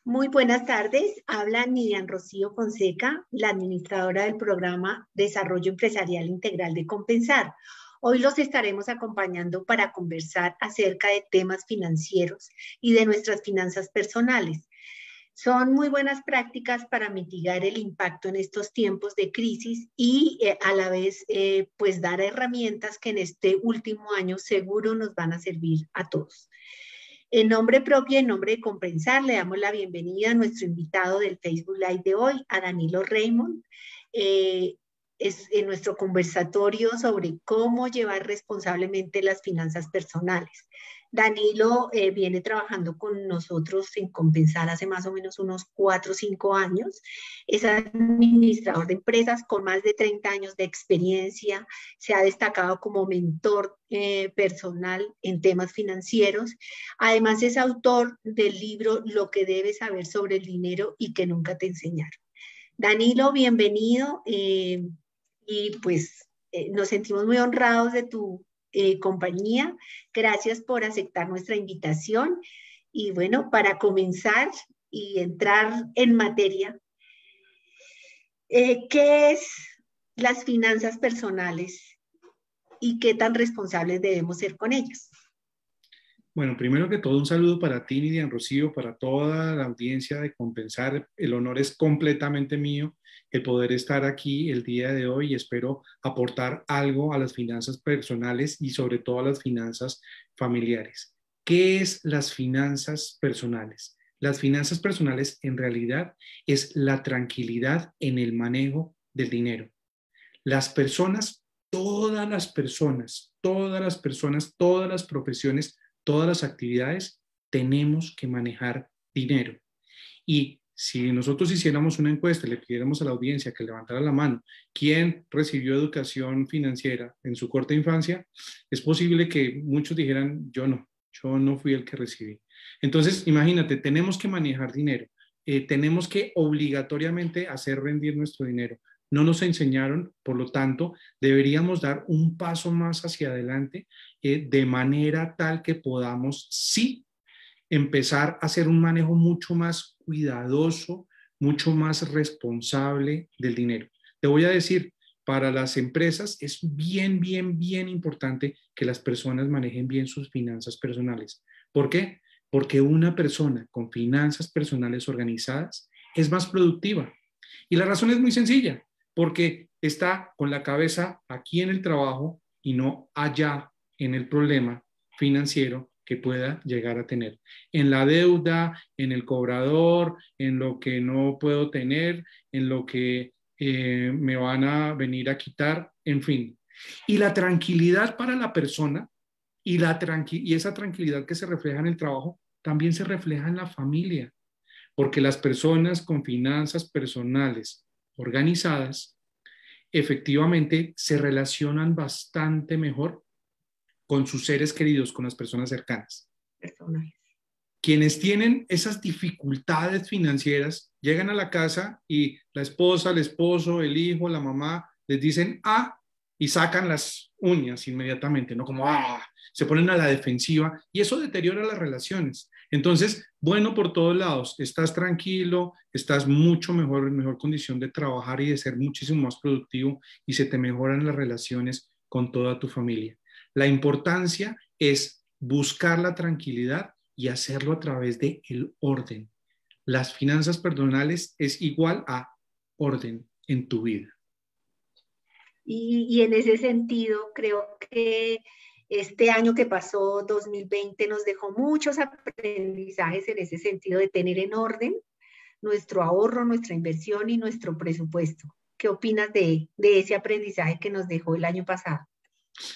Muy buenas tardes. Habla Nidian Rocío Fonseca, la administradora del programa Desarrollo Empresarial Integral de Compensar. Hoy los estaremos acompañando para conversar acerca de temas financieros y de nuestras finanzas personales. Son muy buenas prácticas para mitigar el impacto en estos tiempos de crisis y a la vez pues dar herramientas que en este último año seguro nos van a servir a todos. En nombre propio y en nombre de Compensar, le damos la bienvenida a nuestro invitado del Facebook Live de hoy, a Danilo Raymond. Es en nuestro conversatorio sobre cómo llevar responsablemente las finanzas personales. Danilo viene trabajando con nosotros en Compensar hace más o menos unos 4 o 5 años. Es administrador de empresas con más de 30 años de experiencia. Se ha destacado como mentor personal en temas financieros. Además, es autor del libro Lo que debes saber sobre el dinero y que nunca te enseñaron. Danilo, bienvenido y pues nos sentimos muy honrados de tu compañía. Gracias por aceptar nuestra invitación. Y bueno, para comenzar y entrar en materia, ¿qué es las finanzas personales y qué tan responsables debemos ser con ellas? Bueno, primero que todo, un saludo para ti, Nidian Rocío, para toda la audiencia de Compensar. El honor es completamente mío el poder estar aquí el día de hoy y espero aportar algo a las finanzas personales y sobre todo a las finanzas familiares. ¿Qué es las finanzas personales? Las finanzas personales en realidad es la tranquilidad en el manejo del dinero. Las personas, todas las profesiones, todas las actividades, tenemos que manejar dinero. Y si nosotros hiciéramos una encuesta y le pidiéramos a la audiencia que levantara la mano, ¿quién recibió educación financiera en su corta infancia? Es posible que muchos dijeran, yo no fui el que recibí. Entonces, imagínate, tenemos que manejar dinero, tenemos que obligatoriamente hacer rendir nuestro dinero. No nos enseñaron, por lo tanto, deberíamos dar un paso más hacia adelante de manera tal que podamos, sí, empezar a hacer un manejo mucho más cuidadoso, mucho más responsable del dinero. Te voy a decir, para las empresas es bien importante que las personas manejen bien sus finanzas personales. ¿Por qué? Porque una persona con finanzas personales organizadas es más productiva. Y la razón es muy sencilla, porque está con la cabeza aquí en el trabajo y no allá en el problema financiero que pueda llegar a tener. En la deuda, en el cobrador, en lo que no puedo tener, en lo que me van a venir a quitar, en fin. Y la tranquilidad para la persona y esa tranquilidad que se refleja en el trabajo también se refleja en la familia, porque las personas con finanzas personales organizadas efectivamente se relacionan bastante mejor con sus seres queridos, con las personas cercanas. Personales. Quienes tienen esas dificultades financieras llegan a la casa y la esposa, el esposo, el hijo, la mamá les dicen y sacan las uñas inmediatamente, ¿no? Como se ponen a la defensiva y eso deteriora las relaciones. Entonces, bueno, por todos lados, estás tranquilo, estás mucho mejor, en mejor condición de trabajar y de ser muchísimo más productivo y se te mejoran las relaciones con toda tu familia. La importancia es buscar la tranquilidad y hacerlo a través del orden. Las finanzas personales es igual a orden en tu vida. Y en ese sentido, creo que este año que pasó, 2020, nos dejó muchos aprendizajes en ese sentido de tener en orden nuestro ahorro, nuestra inversión y nuestro presupuesto. ¿Qué opinas de ese aprendizaje que nos dejó el año pasado?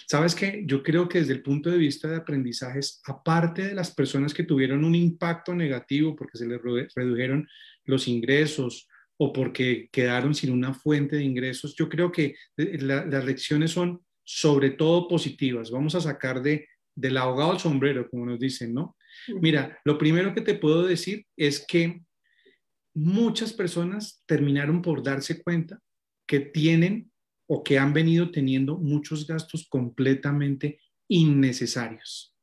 ¿Sabes qué? Yo creo que desde el punto de vista de aprendizajes, aparte de las personas que tuvieron un impacto negativo porque se les redujeron los ingresos o porque quedaron sin una fuente de ingresos, yo creo que las lecciones son sobre todo positivas. Vamos a sacar del ahogado al sombrero, como nos dicen, ¿no? Mira, lo primero que te puedo decir es que muchas personas terminaron por darse cuenta que tienen o que han venido teniendo muchos gastos completamente innecesarios.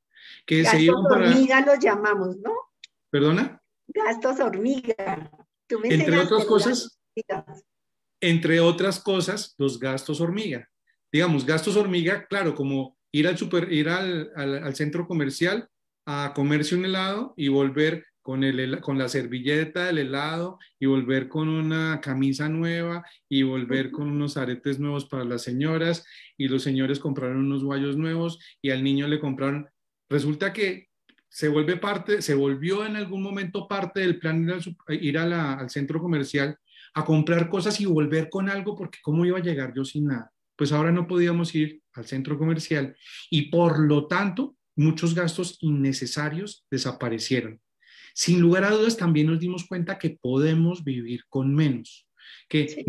Que se Gastos iban para... hormiga los llamamos, ¿no? ¿Perdona? Gastos hormiga. Tú me Entre enseñaste otras los gastos cosas, hormiga. los gastos hormiga. Digamos, gastos hormiga, claro, como ir al centro comercial a comerse un helado y volver con la servilleta del helado y volver con una camisa nueva y volver con unos aretes nuevos para las señoras y los señores compraron unos guayos nuevos y al niño le compraron. Resulta que se volvió en algún momento parte del plan al centro comercial a comprar cosas y volver con algo, porque ¿cómo iba a llegar yo sin nada? Pues ahora no podíamos ir al centro comercial y por lo tanto muchos gastos innecesarios desaparecieron. Sin lugar a dudas también nos dimos cuenta que podemos vivir con menos, Sí,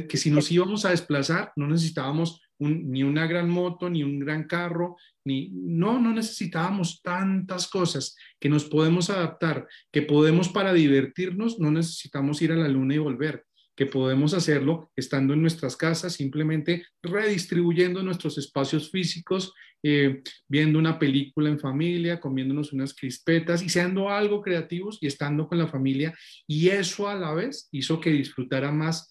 que si nos íbamos a desplazar no necesitábamos ni una gran moto, ni un gran carro, no necesitábamos tantas cosas, que nos podemos adaptar, que podemos para divertirnos, no necesitamos ir a la luna y volver, que podemos hacerlo estando en nuestras casas, simplemente redistribuyendo nuestros espacios físicos, viendo una película en familia, comiéndonos unas crispetas y siendo algo creativos y estando con la familia. Y eso a la vez hizo que disfrutáramos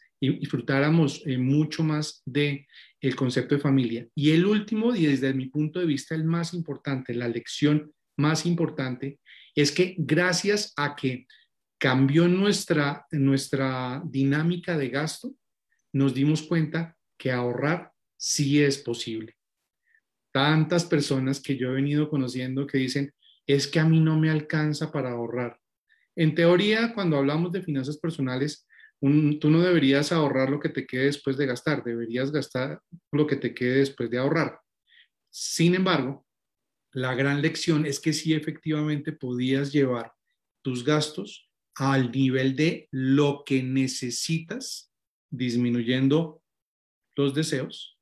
mucho más de el concepto de familia. Y el último, y desde mi punto de vista el más importante, la lección más importante, es que gracias a que cambió nuestra dinámica de gasto, nos dimos cuenta que ahorrar sí es posible. Tantas personas que yo he venido conociendo que dicen, es que a mí no me alcanza para ahorrar. En teoría, cuando hablamos de finanzas personales, tú no deberías ahorrar lo que te quede después de gastar, deberías gastar lo que te quede después de ahorrar. Sin embargo, la gran lección es que sí efectivamente podías llevar tus gastos al nivel de lo que necesitas, disminuyendo los deseos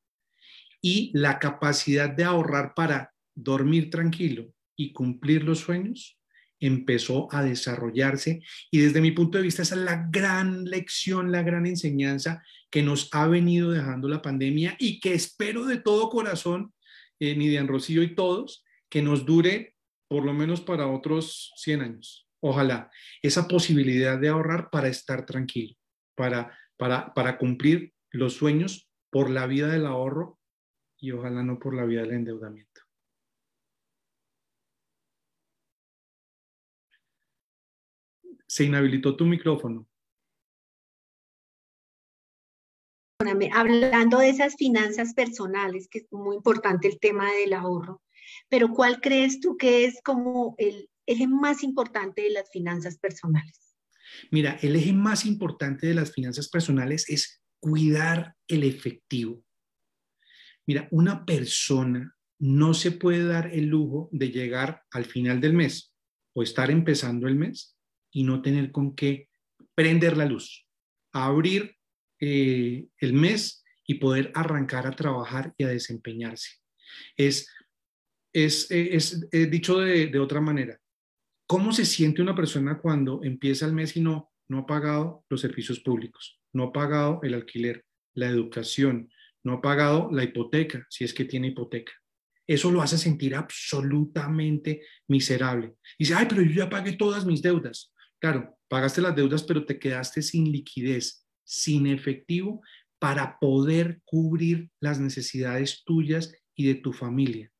y la capacidad de ahorrar para dormir tranquilo y cumplir los sueños empezó a desarrollarse y desde mi punto de vista esa es la gran lección, la gran enseñanza que nos ha venido dejando la pandemia y que espero de todo corazón, Nidian Rocío y todos, que nos dure por lo menos para otros 100 años. Ojalá esa posibilidad de ahorrar para estar tranquilo, para cumplir los sueños por la vida del ahorro y ojalá no por la vía del endeudamiento. Se inhabilitó tu micrófono. Hablando de esas finanzas personales, que es muy importante el tema del ahorro, pero ¿cuál crees tú que es como el eje más importante de las finanzas personales? Mira, el eje más importante de las finanzas personales es cuidar el efectivo. Mira, una persona no se puede dar el lujo de llegar al final del mes o estar empezando el mes y no tener con qué prender la luz, abrir el mes y poder arrancar a trabajar y a desempeñarse. Es, es dicho de otra manera. ¿Cómo se siente una persona cuando empieza el mes y no ha pagado los servicios públicos, no ha pagado el alquiler, la educación, no ha pagado la hipoteca, si es que tiene hipoteca? Eso lo hace sentir absolutamente miserable. Dice, ay, pero yo ya pagué todas mis deudas. Claro, pagaste las deudas, pero te quedaste sin liquidez, sin efectivo para poder cubrir las necesidades tuyas y de tu familia.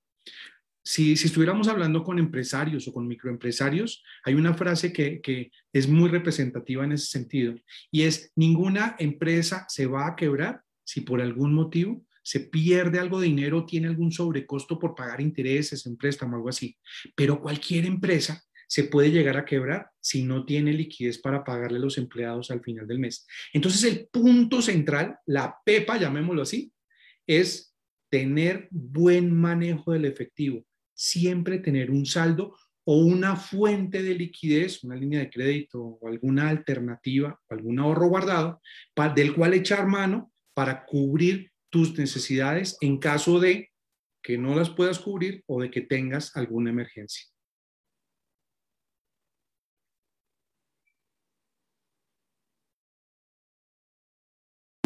Si estuviéramos hablando con empresarios o con microempresarios, hay una frase que es muy representativa en ese sentido y es, ninguna empresa se va a quebrar si por algún motivo se pierde algo de dinero, tiene algún sobrecosto por pagar intereses en préstamo, algo así. Pero cualquier empresa se puede llegar a quebrar si no tiene liquidez para pagarle a los empleados al final del mes. Entonces el punto central, la pepa, llamémoslo así, es tener buen manejo del efectivo, siempre tener un saldo o una fuente de liquidez, una línea de crédito o alguna alternativa o algún ahorro guardado del cual echar mano para cubrir tus necesidades en caso de que no las puedas cubrir o de que tengas alguna emergencia.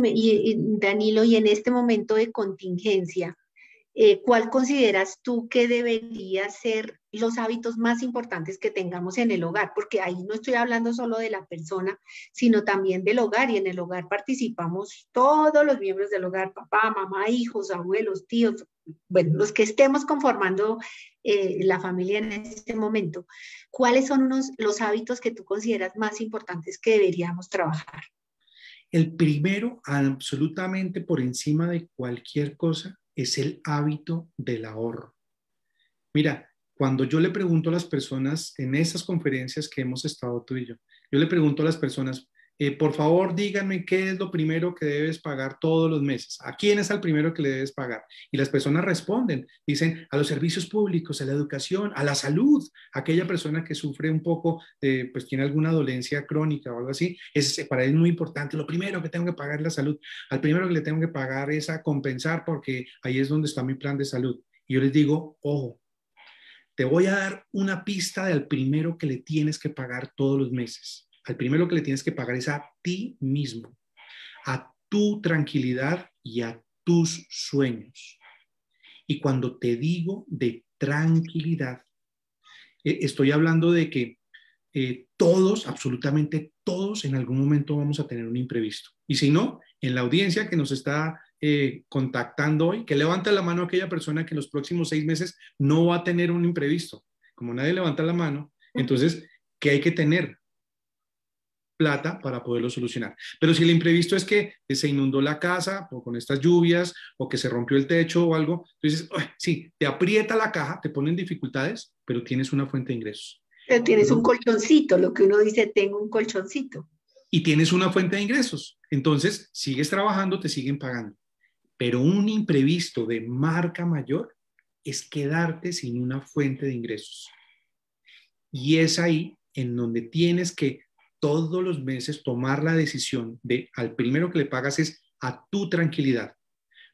Y Danilo, y en este momento de contingencia, ¿Cuál consideras tú que deberían ser los hábitos más importantes que tengamos en el hogar? Porque ahí no estoy hablando solo de la persona, sino también del hogar, y en el hogar participamos todos los miembros del hogar, papá, mamá, hijos, abuelos, tíos, bueno, los que estemos conformando la familia en este momento. ¿Cuáles son los hábitos que tú consideras más importantes que deberíamos trabajar? El primero, absolutamente por encima de cualquier cosa, es el hábito del ahorro. Mira, cuando yo le pregunto a las personas en esas conferencias que hemos estado tú y yo le pregunto a las personas, por favor, díganme qué es lo primero que debes pagar todos los meses. ¿A quién es el primero que le debes pagar? Y las personas responden, dicen a los servicios públicos, a la educación, a la salud. Aquella persona que sufre un poco, pues tiene alguna dolencia crónica o algo así, para él es muy importante. Lo primero que tengo que pagar es la salud. Al primero que le tengo que pagar es a compensar porque ahí es donde está mi plan de salud. Y yo les digo, ojo, te voy a dar una pista del primero que le tienes que pagar todos los meses. Al primero que le tienes que pagar es a ti mismo, a tu tranquilidad y a tus sueños. Y cuando te digo de tranquilidad, estoy hablando de que todos, absolutamente todos, en algún momento vamos a tener un imprevisto. Y si no, en la audiencia que nos está contactando hoy, que levanta la mano aquella persona que en los próximos 6 meses no va a tener un imprevisto. Como nadie levanta la mano, entonces, ¿qué hay que tener? Plata para poderlo solucionar. Pero si el imprevisto es que se inundó la casa o con estas lluvias o que se rompió el techo o algo, entonces, sí, te aprieta la caja, te ponen dificultades, pero tienes una fuente de ingresos. Pero tienes un ¿No? colchoncito, lo que uno dice, tengo un colchoncito. Y tienes una fuente de ingresos. Entonces, sigues trabajando, te siguen pagando. Pero un imprevisto de marca mayor es quedarte sin una fuente de ingresos. Y es ahí en donde tienes que todos los meses tomar la decisión de al primero que le pagas es a tu tranquilidad.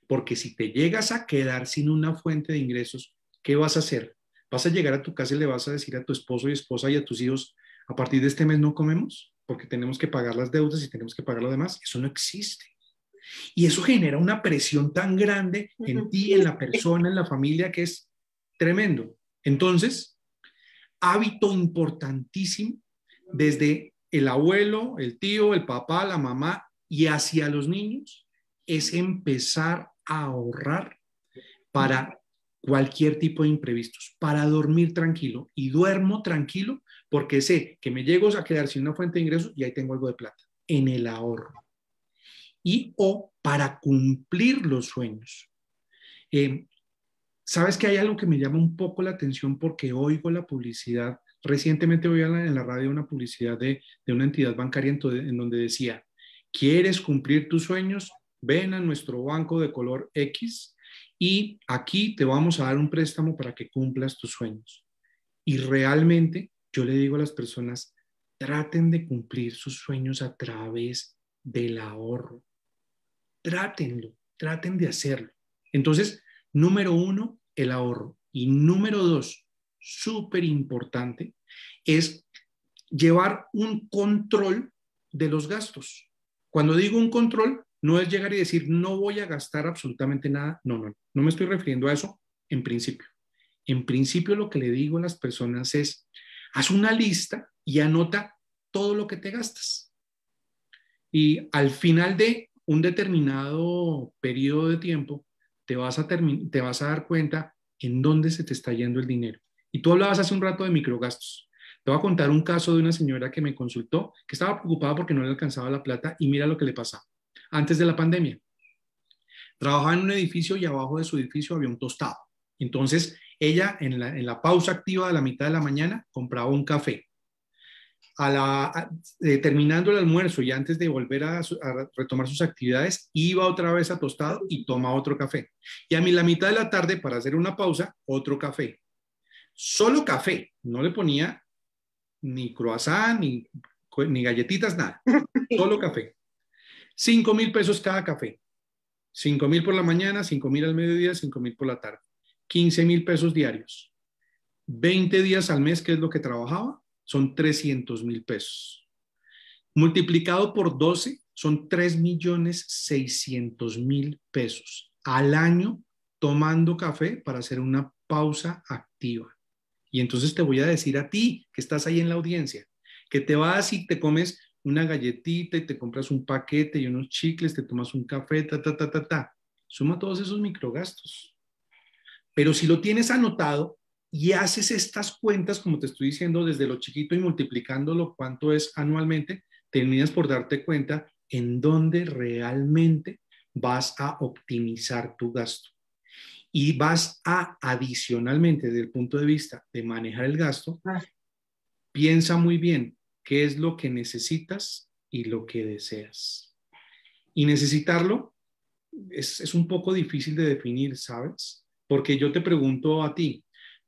Porque si te llegas a quedar sin una fuente de ingresos, ¿qué vas a hacer? ¿Vas a llegar a tu casa y le vas a decir a tu esposo y esposa y a tus hijos, a partir de este mes no comemos porque tenemos que pagar las deudas y tenemos que pagar lo demás? Eso no existe. Y eso genera una presión tan grande en ti, en la persona, en la familia, que es tremendo. Entonces, hábito importantísimo desde el abuelo, el tío, el papá, la mamá y hacia los niños es empezar a ahorrar para cualquier tipo de imprevistos, para dormir tranquilo. Y duermo tranquilo porque sé que me llego a quedar sin una fuente de ingresos y ahí tengo algo de plata en el ahorro. Y o para cumplir los sueños. Sabes que hay algo que me llama un poco la atención porque oigo la publicidad. Recientemente oí en la radio una publicidad de una entidad bancaria en donde decía, ¿quieres cumplir tus sueños? Ven a nuestro banco de color X y aquí te vamos a dar un préstamo para que cumplas tus sueños. Y realmente yo le digo a las personas, traten de cumplir sus sueños a través del ahorro. Trátenlo, traten de hacerlo. Entonces, número uno, el ahorro. Y número dos, súper importante, es llevar un control de los gastos. Cuando digo un control, no es llegar y decir, no voy a gastar absolutamente nada. No, no, no me estoy refiriendo a eso en principio. En principio, lo que le digo a las personas es, haz una lista y anota todo lo que te gastas. Y al final de un determinado periodo de tiempo, te vas a dar cuenta en dónde se te está yendo el dinero. Y tú hablabas hace un rato de microgastos. Te voy a contar un caso de una señora que me consultó, que estaba preocupada porque no le alcanzaba la plata y mira lo que le pasaba. Antes de la pandemia, trabajaba en un edificio y abajo de su edificio había un tostado. Entonces, ella en la pausa activa de la mitad de la mañana compraba un café terminando el almuerzo y antes de volver a retomar sus actividades, iba otra vez a tostado y toma otro café. Y a mí la mitad de la tarde, para hacer una pausa, otro café. Solo café, no le ponía ni croissant, ni galletitas, nada. Solo café. 5,000 pesos cada café. 5,000 por la mañana, 5,000 al mediodía, 5,000 por la tarde. 15,000 pesos diarios. 20 días al mes, que es lo que trabajaba, son 300,000 pesos. Multiplicado por 12 son 3,600,000 pesos al año tomando café para hacer una pausa activa. Y entonces te voy a decir a ti, que estás ahí en la audiencia, que te vas y te comes una galletita y te compras un paquete y unos chicles, te tomas un café, ta, ta, ta, ta, ta. Suma todos esos microgastos. Pero si lo tienes anotado y haces estas cuentas, como te estoy diciendo, desde lo chiquito y multiplicándolo cuánto es anualmente, terminas por darte cuenta en dónde realmente vas a optimizar tu gasto. Y vas a, adicionalmente, desde el punto de vista de manejar el gasto, piensa muy bien qué es lo que necesitas y lo que deseas. Y necesitarlo es un poco difícil de definir, ¿sabes? Porque yo te pregunto a ti,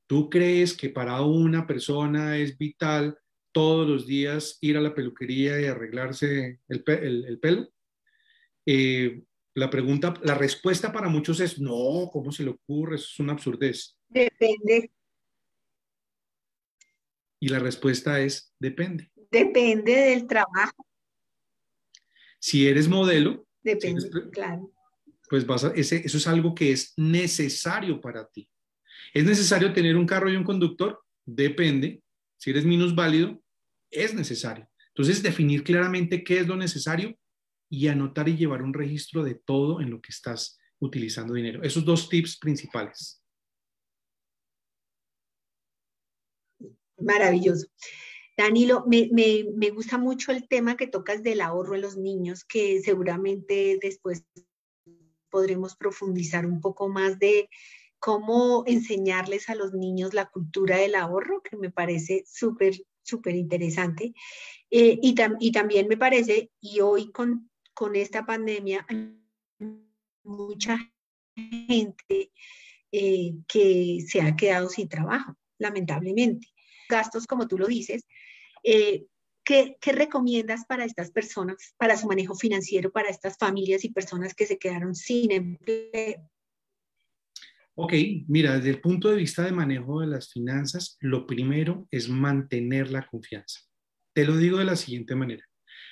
¿tú crees que para una persona es vital todos los días ir a la peluquería y arreglarse el pelo? Eh, la respuesta para muchos es no, ¿cómo se le ocurre? Eso es una absurdez. Depende, Y la respuesta es depende. depende del trabajo, Si eres modelo, si eres, depende, claro. pues eso es algo que es necesario para ti. ¿Es necesario tener un carro y un conductor? Depende. Si eres minusválido, es necesario. Entonces, definir claramente qué es lo necesario y anotar y llevar un registro de todo en lo que estás utilizando dinero. Esos dos tips principales. Maravilloso. Danilo, me gusta mucho el tema que tocas del ahorro en los niños, que seguramente después podremos profundizar un poco más de cómo enseñarles a los niños la cultura del ahorro, que me parece súper, súper interesante. Y también me parece, y hoy con esta pandemia, hay mucha gente que se ha quedado sin trabajo, lamentablemente. Gastos, como tú lo dices, eh, ¿qué recomiendas para estas personas, para su manejo financiero, para estas familias y personas que se quedaron sin empleo? Ok, mira, desde el punto de vista de manejo de las finanzas, lo primero es mantener la confianza. Te lo digo de la siguiente manera.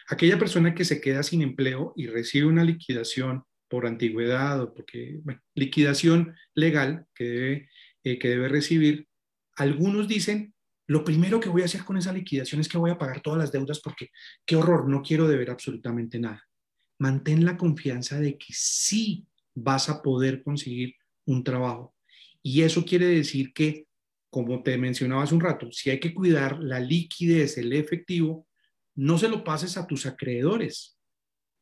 Aquella persona que se queda sin empleo y recibe una liquidación por antigüedad o porque, bueno, liquidación legal que debe recibir, algunos dicen, lo primero que voy a hacer con esa liquidación es que voy a pagar todas las deudas porque qué horror, no quiero deber absolutamente nada. Mantén la confianza de que sí vas a poder conseguir un trabajo. Y eso quiere decir que, como te mencionaba hace un rato, si hay que cuidar la liquidez, el efectivo, no se lo pases a tus acreedores.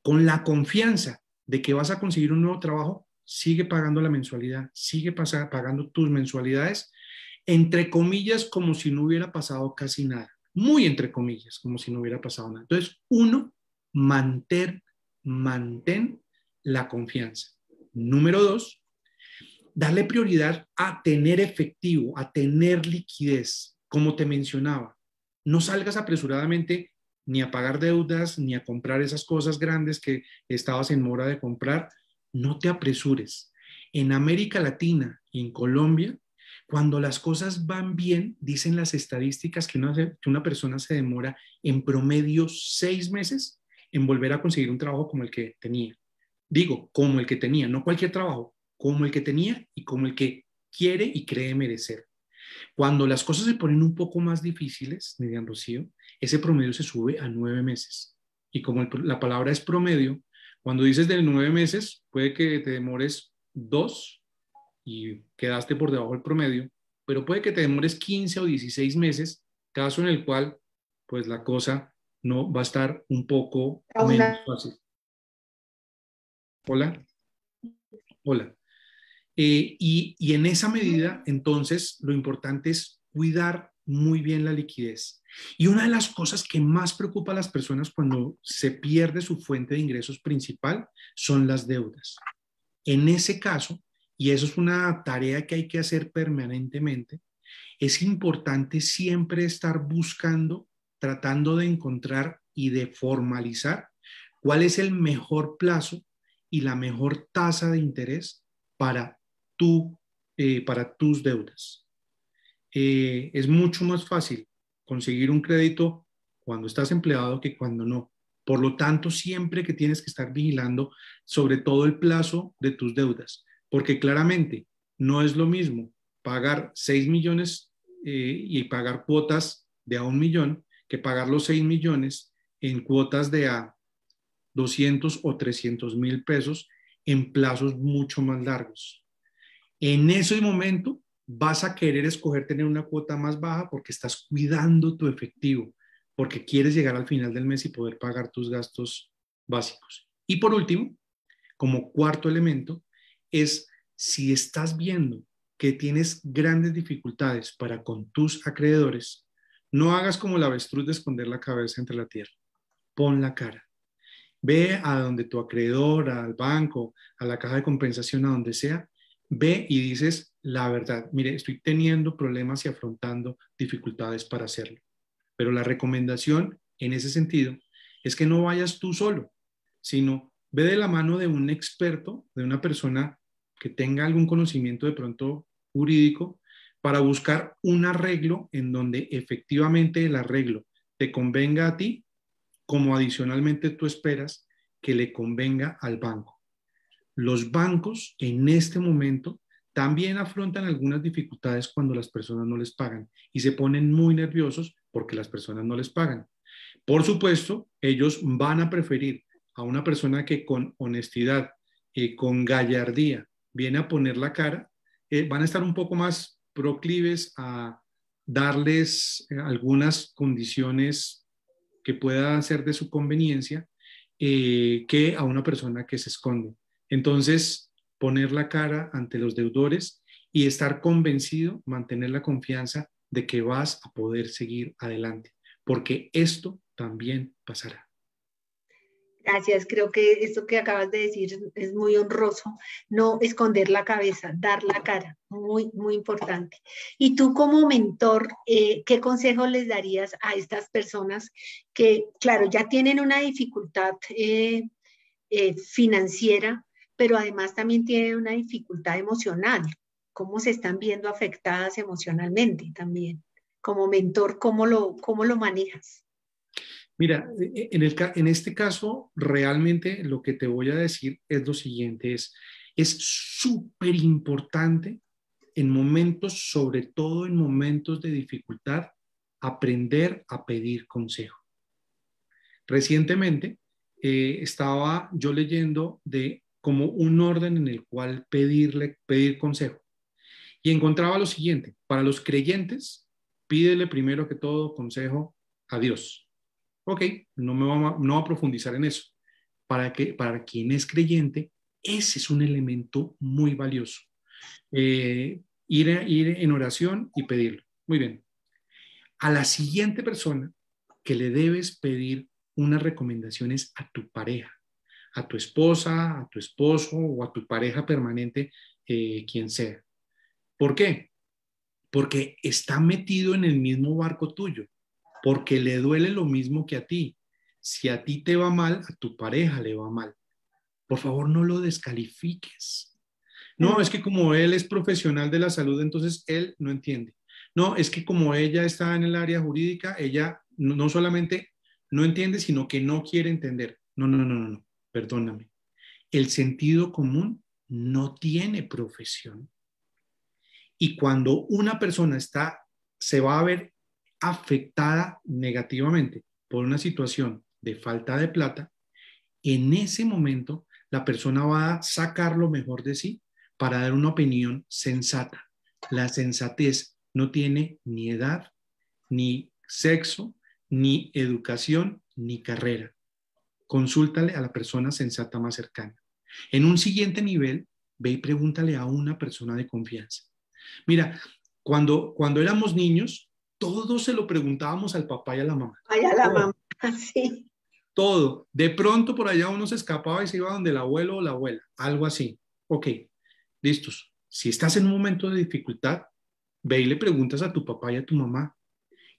Con la confianza de que vas a conseguir un nuevo trabajo, sigue pagando la mensualidad, sigue pagando tus mensualidades, entre comillas, como si no hubiera pasado casi nada. Muy entre comillas, como si no hubiera pasado nada. Entonces, uno, mantén la confianza. Número dos, darle prioridad a tener efectivo, a tener liquidez, como te mencionaba. No salgas apresuradamente ni a pagar deudas, ni a comprar esas cosas grandes que estabas en mora de comprar. No te apresures. En América Latina y en Colombia, cuando las cosas van bien, dicen las estadísticas que una persona se demora en promedio 6 meses en volver a conseguir un trabajo como el que tenía. Digo, como el que tenía, no cualquier trabajo, como el que tenía y como el que quiere y cree merecer. Cuando las cosas se ponen un poco más difíciles, Miriam Rocío, ese promedio se sube a 9 meses. Y como la palabra es promedio, cuando dices de 9 meses, puede que te demores 2 y quedaste por debajo del promedio, pero puede que te demores 15 o 16 meses, caso en el cual pues la cosa no va a estar un poco menos fácil. Hola, hola. Y en esa medida, entonces, lo importante es cuidar muy bien la liquidez. Y una de las cosas que más preocupa a las personas cuando se pierde su fuente de ingresos principal son las deudas. En ese caso, y eso es una tarea que hay que hacer permanentemente, es importante siempre estar buscando, tratando de encontrar y de formalizar cuál es el mejor plazo y la mejor tasa de interés para para tus deudas. Es mucho más fácil conseguir un crédito cuando estás empleado que cuando no. Por lo tanto, siempre que tienes que estar vigilando sobre todo el plazo de tus deudas, porque claramente No es lo mismo pagar 6 millones y pagar cuotas de a 1 millón que pagar los 6 millones en cuotas de a 200 o 300 mil pesos en plazos mucho más largos. En ese momento vas a querer escoger tener una cuota más baja porque estás cuidando tu efectivo, porque quieres llegar al final del mes y poder pagar tus gastos básicos. Y por último, como cuarto elemento, es si estás viendo que tienes grandes dificultades para con tus acreedores, no hagas como la avestruz de esconder la cabeza entre la tierra. Pon la cara. Ve a donde tu acreedor, al banco, a la caja de compensación, a donde sea, ve y dices la verdad. Mire, estoy teniendo problemas y afrontando dificultades para hacerlo. Pero la recomendación en ese sentido es que no vayas tú solo, sino ve de la mano de un experto, de una persona que tenga algún conocimiento de pronto jurídico, para buscar un arreglo en donde efectivamente el arreglo te convenga a ti, como adicionalmente tú esperas que le convenga al banco. Los bancos en este momento también afrontan algunas dificultades cuando las personas no les pagan y se ponen muy nerviosos porque las personas no les pagan. Por supuesto, ellos van a preferir a una persona que con honestidad, con gallardía, viene a poner la cara, van a estar un poco más proclives a darles algunas condiciones que puedan ser de su conveniencia, que a una persona que se esconde. Entonces, poner la cara ante los deudores y estar convencido, mantener la confianza de que vas a poder seguir adelante, porque esto también pasará. Gracias, creo que esto que acabas de decir es muy honroso, no esconder la cabeza, dar la cara, muy, muy importante. Y tú como mentor, ¿qué consejo les darías a estas personas que, claro, ya tienen una dificultad financiera, pero además también tienen una dificultad emocional? ¿Cómo se están viendo afectadas emocionalmente también? Como mentor, cómo lo manejas? Mira, en este caso, realmente lo que te voy a decir es lo siguiente, es súper importante en momentos, sobre todo en momentos de dificultad, aprender a pedir consejo. Recientemente estaba yo leyendo de como un orden en el cual pedir consejo y encontraba lo siguiente: para los creyentes, pídele primero que todo consejo a Dios. Ok, no va a profundizar en eso. Para quien es creyente, ese es un elemento muy valioso. Ir en oración y pedirlo. Muy bien. A la siguiente persona que le debes pedir unas recomendaciones a tu pareja, a tu esposa, a tu esposo o a tu pareja permanente, quien sea. ¿Por qué? Porque está metido en el mismo barco tuyo, porque le duele lo mismo que a ti. Si a ti te va mal, a tu pareja le va mal. Por favor, no lo descalifiques. No, es que como él es profesional de la salud, entonces él no entiende. No, es que como ella está en el área jurídica, ella no solamente no entiende, sino que no quiere entender. No, no, no, no, no, perdóname. El sentido común no tiene profesión. Y cuando una persona se va a ver afectada negativamente por una situación de falta de plata, en ese momento la persona va a sacar lo mejor de sí para dar una opinión sensata. La sensatez no tiene ni edad, ni sexo, ni educación, ni carrera. Consúltale a la persona sensata más cercana. En un siguiente nivel, ve y pregúntale a una persona de confianza. Mira, cuando éramos niños, todos se lo preguntábamos al papá y a la mamá. Allá la Todo, mamá, sí. todo. De pronto por allá uno se escapaba y se iba donde el abuelo o la abuela, algo así. Ok, listos. Si estás en un momento de dificultad, ve y le preguntas a tu papá y a tu mamá,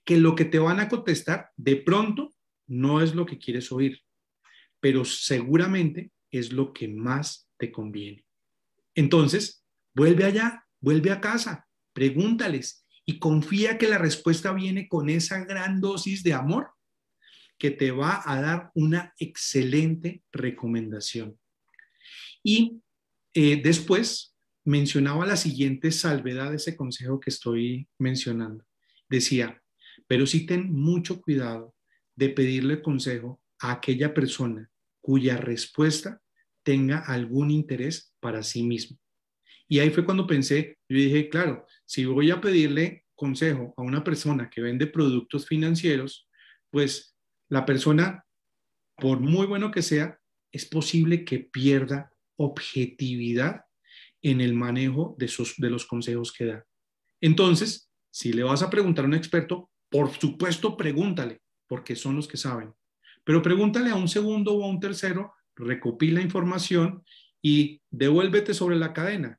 que lo que te van a contestar de pronto no es lo que quieres oír, pero seguramente es lo que más te conviene. Entonces, vuelve allá, vuelve a casa, pregúntales y confía que la respuesta viene con esa gran dosis de amor que te va a dar una excelente recomendación. Y después mencionaba la siguiente salvedad de ese consejo que estoy mencionando. Decía, pero sí ten mucho cuidado de pedirle consejo a aquella persona cuya respuesta tenga algún interés para sí mismo. Y ahí fue cuando pensé, yo dije, claro, si voy a pedirle consejo a una persona que vende productos financieros, pues la persona, por muy bueno que sea, es posible que pierda objetividad en el manejo de los consejos que da. Entonces, si le vas a preguntar a un experto, por supuesto pregúntale, porque son los que saben. Pero pregúntale a un segundo o a un tercero, recopila información y devuélvete sobre la cadena.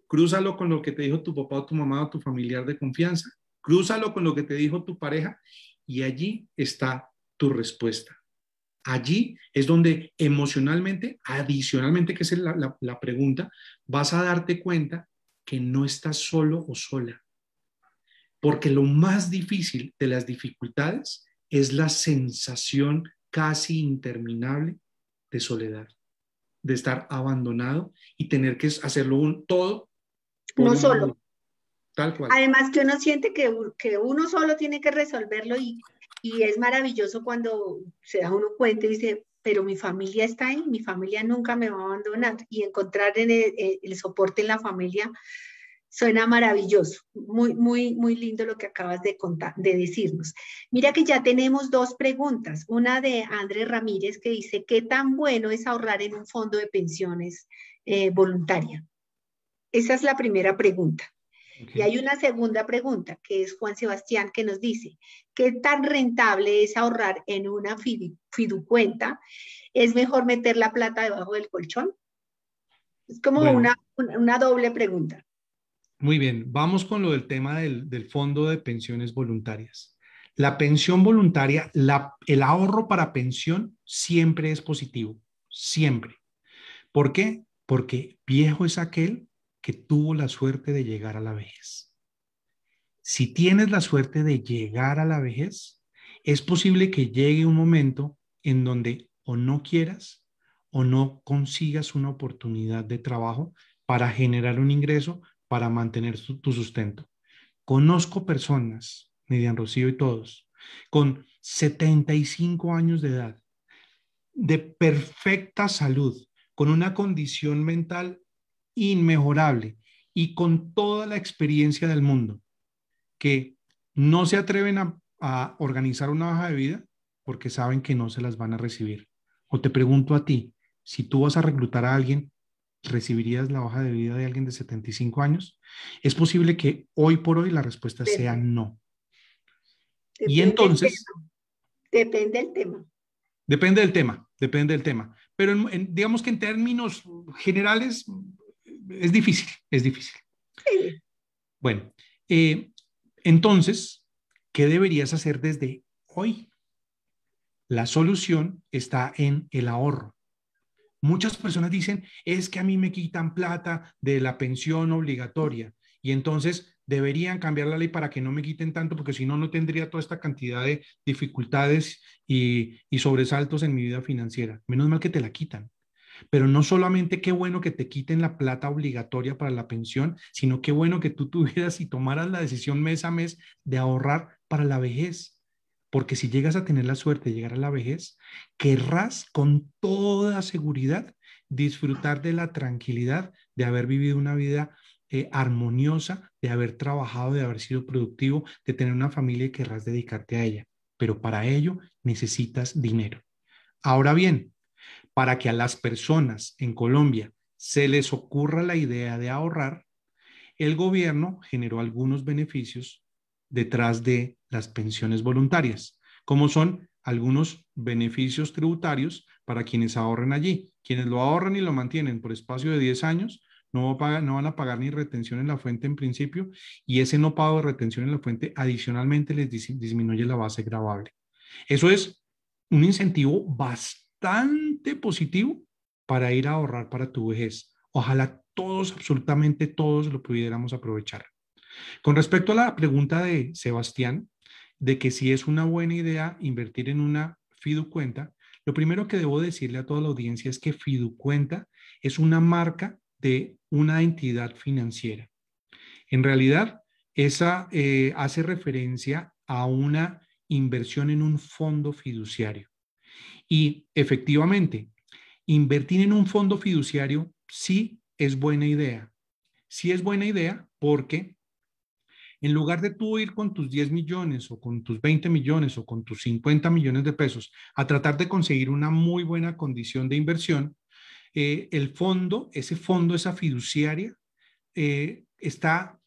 Crúzalo con lo que te dijo tu papá o tu mamá o tu familiar de confianza. Crúzalo con lo que te dijo tu pareja y allí está tu respuesta. Allí es donde emocionalmente, adicionalmente, que es la pregunta, vas a darte cuenta que no estás solo o sola. Porque lo más difícil de las dificultades es la sensación casi interminable de soledad, de estar abandonado y tener que hacerlo todo por No uno solo. mismo, tal cual. Además que uno siente que uno solo tiene que resolverlo y es maravilloso cuando se da uno cuenta y dice, pero mi familia está ahí, mi familia nunca me va a abandonar. Y encontrar el soporte en la familia suena maravilloso. Muy, muy, muy lindo lo que acabas de contar, de decirnos. Mira que ya tenemos dos preguntas. Una de Andrés Ramírez que dice, ¿qué tan bueno es ahorrar en un fondo de pensiones voluntaria? Esa es la primera pregunta. Y Okay. hay una segunda pregunta, que es Juan Sebastián, que nos dice, ¿qué tan rentable es ahorrar en una fiducuenta? ¿Es mejor meter la plata debajo del colchón? Es como Bueno, una doble pregunta. muy bien. Vamos con lo del tema del fondo de pensiones voluntarias. La pensión voluntaria, el ahorro para pensión siempre es positivo, siempre. ¿Por qué? Porque viejo es aquel que tuvo la suerte de llegar a la vejez. Si tienes la suerte de llegar a la vejez, es posible que llegue un momento en donde o no quieras o no consigas una oportunidad de trabajo para generar un ingreso para mantener tu sustento. Conozco personas, Miriam Rocío y todos, con 75 años de edad, de perfecta salud, con una condición mental inmejorable y con toda la experiencia del mundo, que no se atreven a organizar una hoja de vida porque saben que no se las van a recibir. O te pregunto a ti, si tú vas a reclutar a alguien, ¿recibirías la hoja de vida de alguien de 75 años? Es posible que hoy por hoy la respuesta sea no. Y Depende del entonces, tema. Depende del tema. depende del tema. Pero digamos que en términos generales es difícil, es difícil. Sí. Bueno, eh, entonces, ¿qué deberías hacer desde hoy? La solución está en el ahorro. Muchas personas dicen, es que a mí me quitan plata de la pensión obligatoria y entonces deberían cambiar la ley para que no me quiten tanto porque si no, no tendría toda esta cantidad de dificultades y sobresaltos en mi vida financiera. Menos mal que te la quitan. Pero no solamente qué bueno que te quiten la plata obligatoria para la pensión, sino qué bueno que tú tuvieras y tomaras la decisión mes a mes de ahorrar para la vejez. Porque si llegas a tener la suerte de llegar a la vejez, querrás con toda seguridad disfrutar de la tranquilidad de haber vivido una vida armoniosa, de haber trabajado, de haber sido productivo, de tener una familia y querrás dedicarte a ella. Pero para ello necesitas dinero. Ahora bien, para que a las personas en Colombia se les ocurra la idea de ahorrar, el gobierno generó algunos beneficios detrás de las pensiones voluntarias, como son algunos beneficios tributarios para quienes ahorren allí. Quienes lo ahorran y lo mantienen por espacio de 10 años no van a pagar ni retención en la fuente en principio y ese no pago de retención en la fuente adicionalmente les disminuye la base gravable. Eso es un incentivo bastante positivo para ir a ahorrar para tu vejez. Ojalá todos, absolutamente todos lo pudiéramos aprovechar. Con respecto a la pregunta de Sebastián, de que si es una buena idea invertir en una fiducuenta, lo primero que debo decirle a toda la audiencia es que fiducuenta es una marca de una entidad financiera. En realidad, esa hace referencia a una inversión en un fondo fiduciario. Y efectivamente, invertir en un fondo fiduciario sí es buena idea. Sí es buena idea porque en lugar de tú ir con tus 10 millones o con tus 20 millones o con tus 50 millones de pesos a tratar de conseguir una muy buena condición de inversión, el fondo, esa fiduciaria, está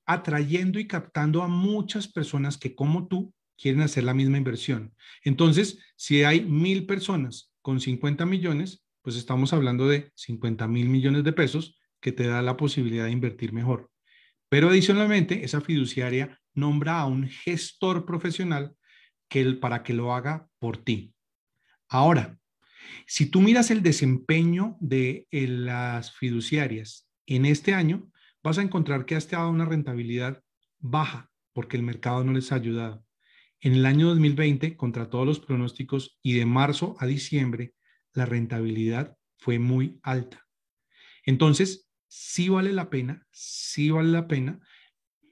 atrayendo y captando a muchas personas que como tú quieren hacer la misma inversión. Entonces, si hay 1,000 personas con 50 millones, pues estamos hablando de 50,000 millones de pesos que te da la posibilidad de invertir mejor. Pero adicionalmente, esa fiduciaria nombra a un gestor profesional para que lo haga por ti. Ahora, si tú miras el desempeño de las fiduciarias en este año, vas a encontrar que ha estado una rentabilidad baja porque el mercado no les ha ayudado. En el año 2020, contra todos los pronósticos y de marzo a diciembre, la rentabilidad fue muy alta. Entonces, sí vale la pena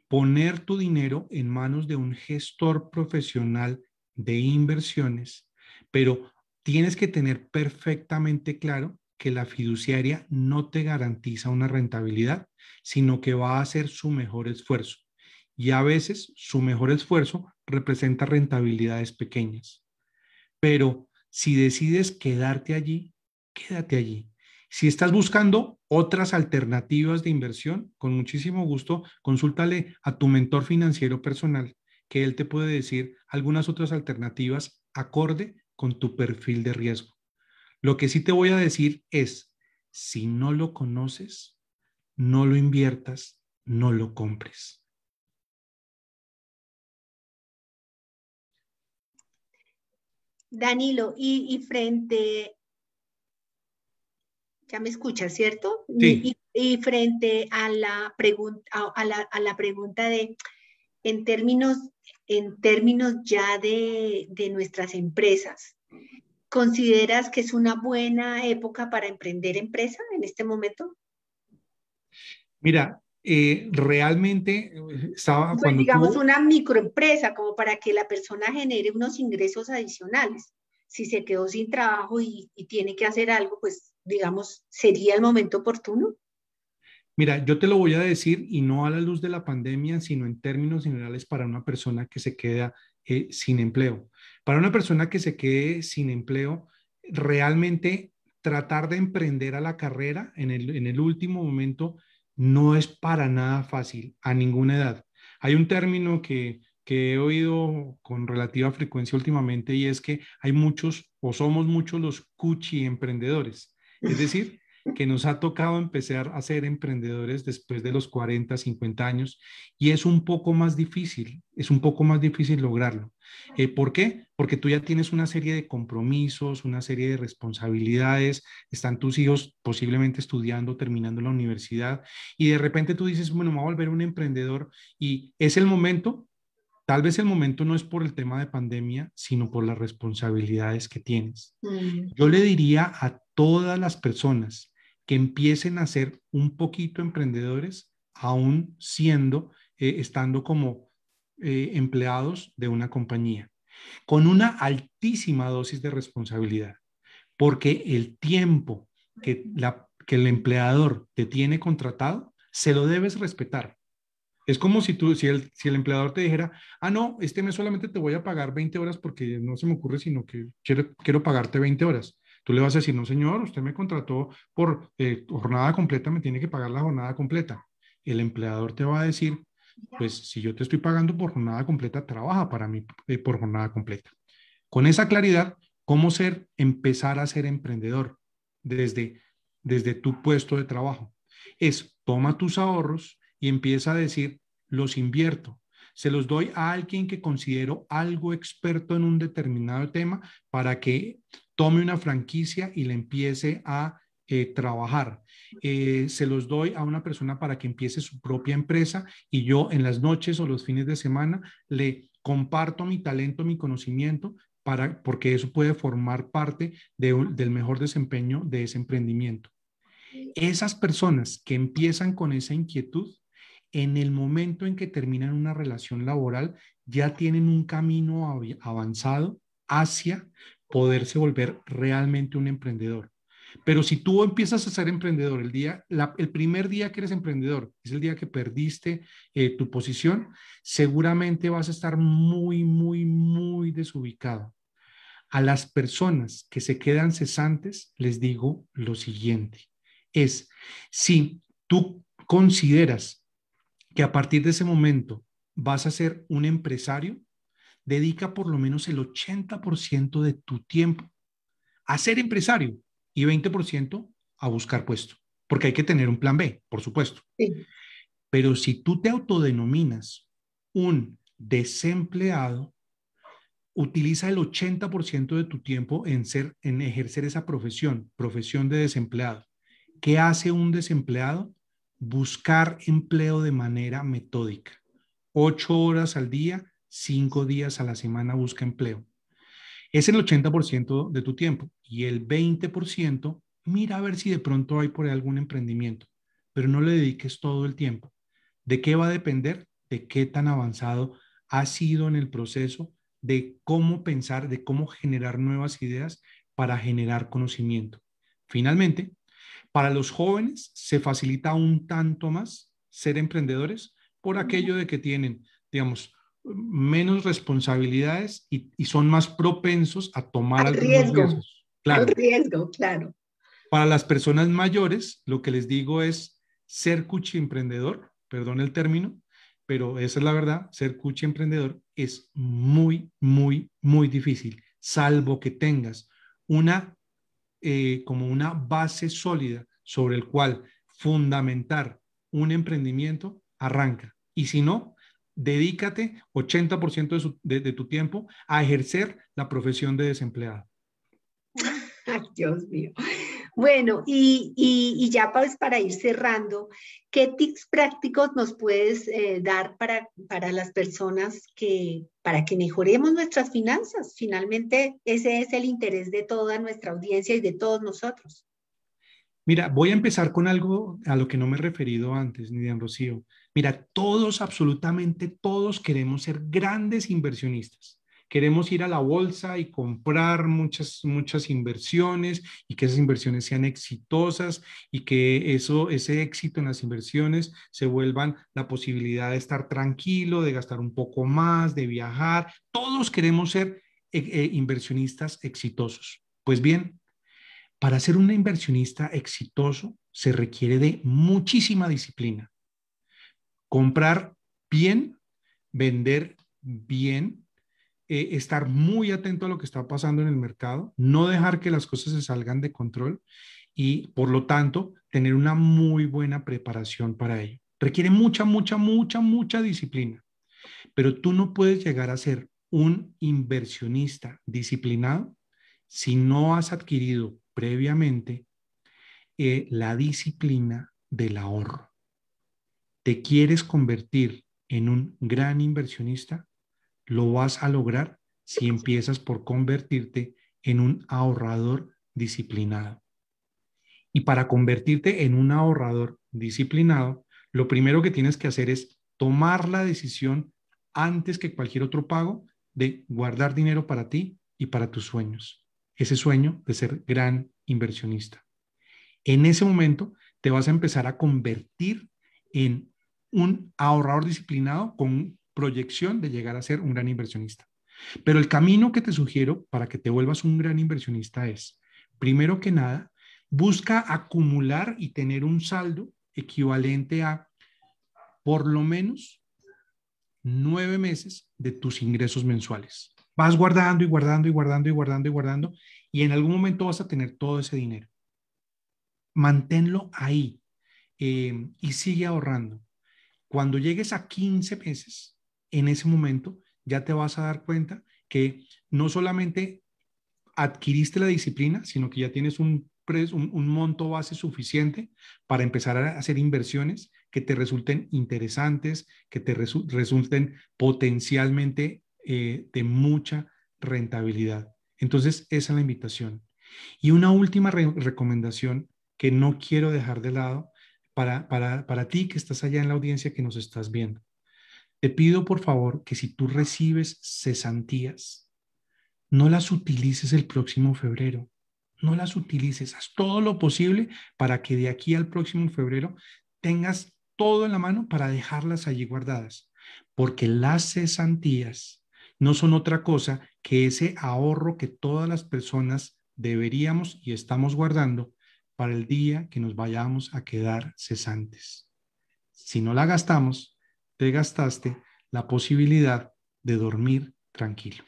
poner tu dinero en manos de un gestor profesional de inversiones, pero tienes que tener perfectamente claro que la fiduciaria no te garantiza una rentabilidad, sino que va a hacer su mejor esfuerzo. Y a veces su mejor esfuerzo representa rentabilidades pequeñas. Pero si decides quedarte allí, quédate allí. Si estás buscando otras alternativas de inversión, con muchísimo gusto, consúltale a tu mentor financiero personal, que él te puede decir algunas otras alternativas acorde con tu perfil de riesgo. Lo que sí te voy a decir es, si no lo conoces, no lo inviertas, no lo compres. Danilo, y frente, ya me escuchas, ¿cierto? Sí. Y frente a la pregunta, a la pregunta de, en términos, en términos ya de nuestras empresas, ¿consideras que es una buena época para emprender empresa en este momento? Mira, realmente estaba Pues cuando digamos tú. una microempresa, como para que la persona genere unos ingresos adicionales. Si se quedó sin trabajo y tiene que hacer algo, pues digamos, sería el momento oportuno. Mira, yo te lo voy a decir y no a la luz de la pandemia, sino en términos generales para una persona que se queda sin empleo. Para una persona que se quede sin empleo, realmente tratar de emprender a la carrera en el último momento no es para nada fácil a ninguna edad. Hay un término que he oído con relativa frecuencia últimamente y es que hay muchos o somos muchos los cuchi emprendedores. Es decir, que nos ha tocado empezar a ser emprendedores después de los 40, 50 años y es un poco más difícil lograrlo. ¿Por qué? Porque tú ya tienes una serie de compromisos, una serie de responsabilidades, están tus hijos posiblemente estudiando, terminando la universidad y de repente tú dices, bueno, me voy a volver un emprendedor y es el momento. Tal vez el momento no es por el tema de pandemia, sino por las responsabilidades que tienes. Mm. Yo le diría a todas las personas que empiecen a ser un poquito emprendedores, aún estando como empleados de una compañía, con una altísima dosis de responsabilidad, porque el tiempo que el empleador te tiene contratado, se lo debes respetar. Es como si el empleador te dijera, ah, no, este mes solamente te voy a pagar 20 horas porque no se me ocurre, sino que quiero pagarte 20 horas. Tú le vas a decir, no, señor, usted me contrató por jornada completa, me tiene que pagar la jornada completa. El empleador te va a decir, pues si yo te estoy pagando por jornada completa, trabaja para mí por jornada completa. Con esa claridad, ¿cómo empezar a ser emprendedor desde, desde tu puesto de trabajo? Toma tus ahorros y empieza a decir, los invierto, se los doy a alguien que considero algo experto en un determinado tema para que tome una franquicia y le empiece a trabajar. Se los doy a una persona para que empiece su propia empresa y yo en las noches o los fines de semana le comparto mi talento, mi conocimiento porque eso puede formar parte del mejor desempeño de ese emprendimiento. Esas personas que empiezan con esa inquietud, en el momento en que terminan una relación laboral, ya tienen un camino avanzado hacia poderse volver realmente un emprendedor. Pero si tú empiezas a ser emprendedor el primer día que eres emprendedor, es el día que perdiste tu posición, seguramente vas a estar muy, muy, muy desubicado. A las personas que se quedan cesantes, les digo lo siguiente, es si tú consideras que a partir de ese momento vas a ser un empresario, dedica por lo menos el 80% de tu tiempo a ser empresario y 20% a buscar puesto, porque hay que tener un plan B, por supuesto. Sí. Pero si tú te autodenominas un desempleado, utiliza el 80% de tu tiempo en ejercer esa profesión de desempleado. ¿Qué hace un desempleado? Buscar empleo de manera metódica. 8 horas al día, 5 días a la semana busca empleo. Es el 80% de tu tiempo y el 20% mira a ver si de pronto hay por ahí algún emprendimiento, pero no le dediques todo el tiempo. ¿De qué va a depender? De qué tan avanzado has sido en el proceso, de cómo pensar, de cómo generar nuevas ideas para generar conocimiento. Finalmente, para los jóvenes se facilita un tanto más ser emprendedores por aquello de que tienen, digamos, menos responsabilidades y son más propensos a tomar algunos riesgos. Al Claro, riesgo, claro. para las personas mayores, lo que les digo es ser cuchi emprendedor, perdón el término, pero esa es la verdad, ser cuchi emprendedor es muy, muy, muy difícil, salvo que tengas una, como una base sólida sobre el cual fundamentar un emprendimiento, arranca. Y si no, dedícate 80% de tu tiempo a ejercer la profesión de desempleado. Ay, Dios mío. Bueno, y ya pues para ir cerrando, ¿qué tips prácticos nos puedes dar para las personas para que mejoremos nuestras finanzas? Finalmente, ese es el interés de toda nuestra audiencia y de todos nosotros. Mira, voy a empezar con algo a lo que no me he referido antes, Nidian Rocío. Mira, todos, absolutamente todos queremos ser grandes inversionistas. Queremos ir a la bolsa y comprar muchas, muchas inversiones y que esas inversiones sean exitosas y que ese éxito en las inversiones se vuelvan la posibilidad de estar tranquilo, de gastar un poco más, de viajar. Todos queremos ser inversionistas exitosos. Pues bien, para ser un inversionista exitoso se requiere de muchísima disciplina. Comprar bien, vender bien, estar muy atento a lo que está pasando en el mercado, no dejar que las cosas se salgan de control y, por lo tanto, tener una muy buena preparación para ello. Requiere mucha, mucha, mucha, mucha disciplina, pero tú no puedes llegar a ser un inversionista disciplinado si no has adquirido previamente la disciplina del ahorro. ¿Te quieres convertir en un gran inversionista? Lo vas a lograr si empiezas por convertirte en un ahorrador disciplinado. Y para convertirte en un ahorrador disciplinado, lo primero que tienes que hacer es tomar la decisión antes que cualquier otro pago de guardar dinero para ti y para tus sueños. Ese sueño de ser gran inversionista. En ese momento te vas a empezar a convertir en un ahorrador disciplinado con proyección de llegar a ser un gran inversionista. Pero el camino que te sugiero para que te vuelvas un gran inversionista es, primero que nada, busca acumular y tener un saldo equivalente a por lo menos 9 meses de tus ingresos mensuales. Vas guardando y guardando y guardando y guardando y guardando y en algún momento vas a tener todo ese dinero. Manténlo ahí y sigue ahorrando. Cuando llegues a 15 meses, en ese momento ya te vas a dar cuenta que no solamente adquiriste la disciplina, sino que ya tienes un monto base suficiente para empezar a hacer inversiones que te resulten interesantes, que te resulten potencialmente de mucha rentabilidad. Entonces, esa es la invitación. Y una última recomendación que no quiero dejar de lado para ti que estás allá en la audiencia que nos estás viendo. Te pido por favor que si tú recibes cesantías, no las utilices el próximo febrero. No las utilices. Haz todo lo posible para que de aquí al próximo febrero tengas todo en la mano para dejarlas allí guardadas. Porque las cesantías no son otra cosa que ese ahorro que todas las personas deberíamos y estamos guardando para el día que nos vayamos a quedar cesantes. Si no la gastamos, te gastaste la posibilidad de dormir tranquilo.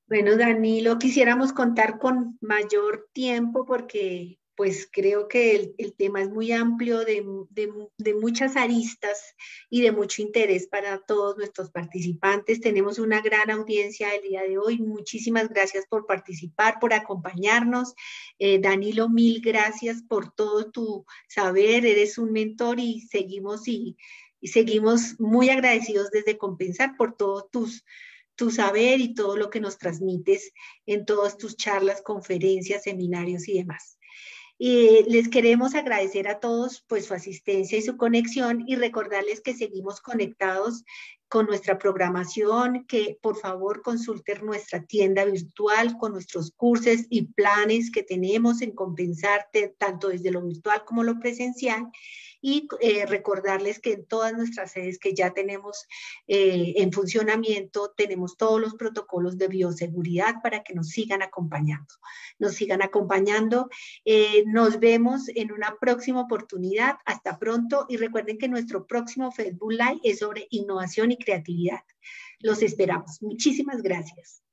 Bueno, Danilo, quisiéramos contar con mayor tiempo porque pues creo que el tema es muy amplio de muchas aristas y de mucho interés para todos nuestros participantes. Tenemos una gran audiencia el día de hoy. Muchísimas gracias por participar, por acompañarnos. Danilo, mil gracias por todo tu saber. Eres un mentor y seguimos muy agradecidos desde Compensar por todos tu saber y todo lo que nos transmites en todas tus charlas, conferencias, seminarios y demás. Les queremos agradecer a todos pues su asistencia y su conexión y recordarles que seguimos conectados con nuestra programación, que por favor consulten nuestra tienda virtual con nuestros cursos y planes que tenemos en Compensarte, tanto desde lo virtual como lo presencial. Y recordarles que en todas nuestras sedes que ya tenemos en funcionamiento, tenemos todos los protocolos de bioseguridad para que nos sigan acompañando. Nos vemos en una próxima oportunidad. Hasta pronto y recuerden que nuestro próximo Facebook Live es sobre innovación y creatividad. Los esperamos. Muchísimas gracias.